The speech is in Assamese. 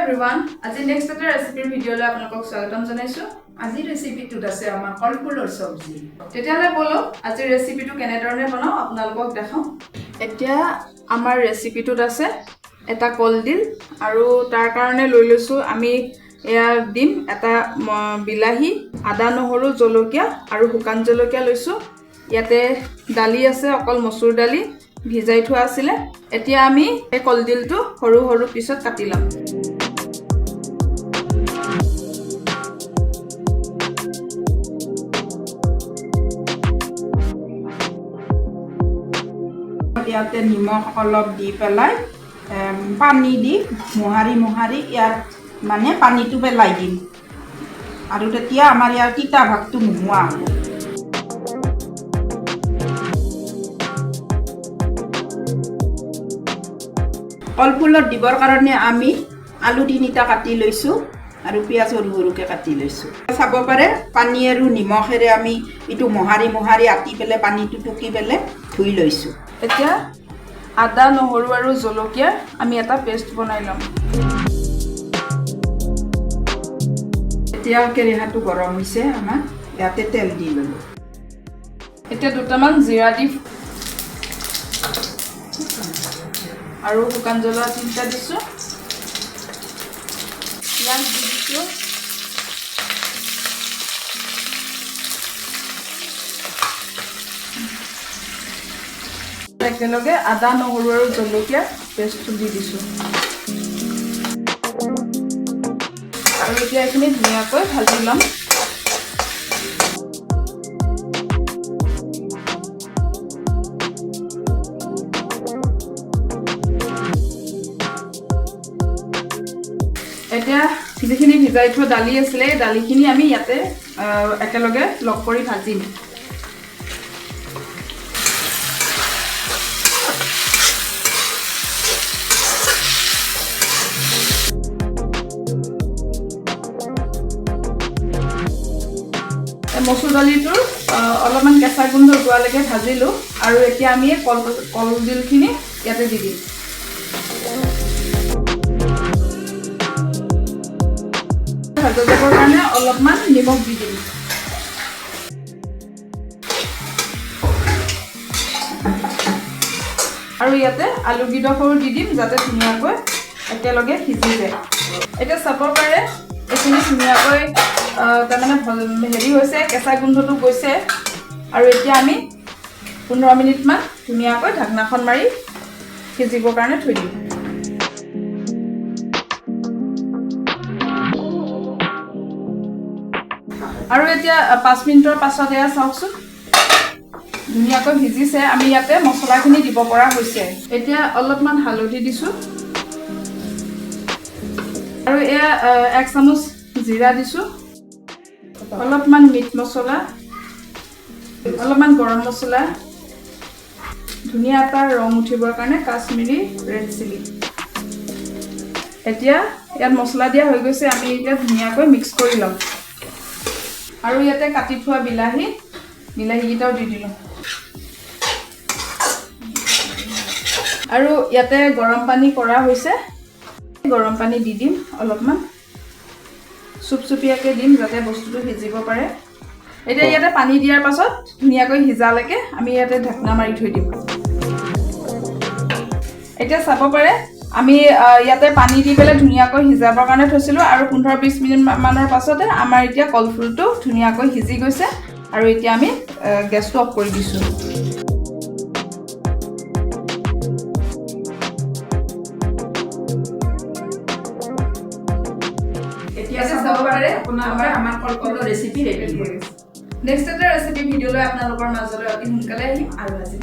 everyone. আজি next এটা ৰেচিপিৰ ভিডিঅ'লৈ আপোনালোকক স্বাগতম জনাইছো। আজি ৰেচিপিটোত আছে আমাৰ কলফুলৰ চব্জি। তেতিয়ালে বলো আজি ৰেচিপিটো কেনেধৰণে বনাও আপোনালোকক দেখাও। এতিয়া আমাৰ ৰেচিপিটোত আছে এটা কলডিল আৰু তাৰ কাৰণে লৈ লৈছো আমি এয়া দিম এটা বিলাহী, আদা নহৰু জলকীয়া আৰু শুকান জলকীয়া লৈছো। ইয়াতে দালি আছে অকল মসুৰ দালি ভিজাই থোৱা আছিল। এতিয়া আমি এই কলডিলটো সৰু সৰু পিছত কাটি লম। ইয়াতে নিমখ অলপ দি পেলাই পানী দি মোহাৰি ইয়াত মানে পানীটো পেলাই দিম আৰু তেতিয়া আমাৰ ইয়াৰ তিতা ভাগটো নোহোৱা হ'ব। কলফুলত দিবৰ কাৰণে আমি আলু 3টা কাটি লৈছোঁ আৰু পিঁয়াজ সৰু সৰুকৈ কাটি লৈছোঁ। চাব পাৰে পানী আৰু নিমখেৰে আমি এইটো মোহাৰি আতি পেলাই পানীটো টুকি পেলাই ধুই লৈছোঁ। এতিয়া আদা নহৰু আৰু জলকীয়া আমি এটা পেষ্ট বনাই লম। এতিয়া কেৰাহীটো গৰম হৈছে আমাৰ ইয়াতে তেল দি ল'লোঁ। এতিয়া দুটামান জিৰা দি আৰু শুকান জ্বলা 3টা দিছোঁ। পিঁয়াজ দি দিছোঁ। একেলগে আদা নহৰু আৰু জলকীয়া পেষ্টটো দি দিছোঁ আৰু এতিয়া এইখিনি ধুনীয়াকৈ ভাজি ল'ম। এতিয়া যিখিনি ভিজাই থোৱা দালি আছিলে এই দালিখিনি আমি ইয়াতে একেলগে লগ কৰি ভাজিম। মচুৰ দালিটোৰ অলপমান কেঁচা গোন্ধ যোৱালৈকে ভাজিলোঁ আৰু এতিয়া আমি কলডিলখিনি ইয়াতে দি দিম। ভাজা যাবৰ কাৰণে অলপমান নিমখ দি দিম। আৰু ইয়াতে আলু গিডখৰো দি দিম যাতে ধুনীয়াকৈ একেলগে সিজি যায়। এতিয়া চাব পাৰে এইখিনি ধুনীয়াকৈ তাৰমানে হেৰি হৈছে, কেঁচা গোন্ধটো গৈছে আৰু এতিয়া আমি 15 মিনিটমান ধুনীয়াকৈ ঢাকনাখন মাৰি সিজিবৰ কাৰণে থৈ দিম। আৰু এতিয়া 5 মিনিটৰ পাছত এয়া চাওকচোন ধুনীয়াকৈ ভিজিছে। আমি ইয়াতে মছলাখিনি দিব পৰা হৈছে। এতিয়া অলপমান হালধি দিছোঁ আৰু এয়া 1 চামুচ জিৰা দিছোঁ, অলপমান মিট মছলা, অলপমান গৰম মছলা, ধুনীয়া এটা ৰং উঠিবৰ কাৰণে কাশ্মীৰী ৰেড চিলি। এতিয়া ইয়াত মছলা দিয়া হৈ গৈছে। আমি এতিয়া ধুনীয়াকৈ মিক্স কৰি ল'ম আৰু ইয়াতে কাটি থোৱা বিলাহীকেইটাও দি দিলোঁ আৰু ইয়াতে গৰম পানী কৰা হৈছে। গৰম পানী দি দিম অলপমান চুপচুপীয়াকৈ দিম যাতে বস্তুটো সিজিব পাৰে। এতিয়া ইয়াতে পানী দিয়াৰ পাছত ধুনীয়াকৈ সিজালৈকে আমি ইয়াতে ঢাকনা মাৰি থৈ দিম। এতিয়া চাব পাৰে আমি ইয়াতে পানী দি পেলাই ধুনীয়াকৈ সিজাবৰ কাৰণে থৈছিলোঁ আৰু 15-20 মিনিট মানৰ পাছতে আমাৰ এতিয়া কলফুলটো ধুনীয়াকৈ সিজি গৈছে আৰু এতিয়া আমি গেছটো অফ কৰি দিছোঁ। এতিয়া চাব পাৰে আপোনালোকে আমাৰ কলফুলৰ ৰেচিপি ৰেডি হৈ গৈছে। নেক্সট এটা ৰেচিপি ভিডিঅ'লৈ আপোনালোকৰ মাজলৈ অতি সোনকালে আহিম আৰু আজি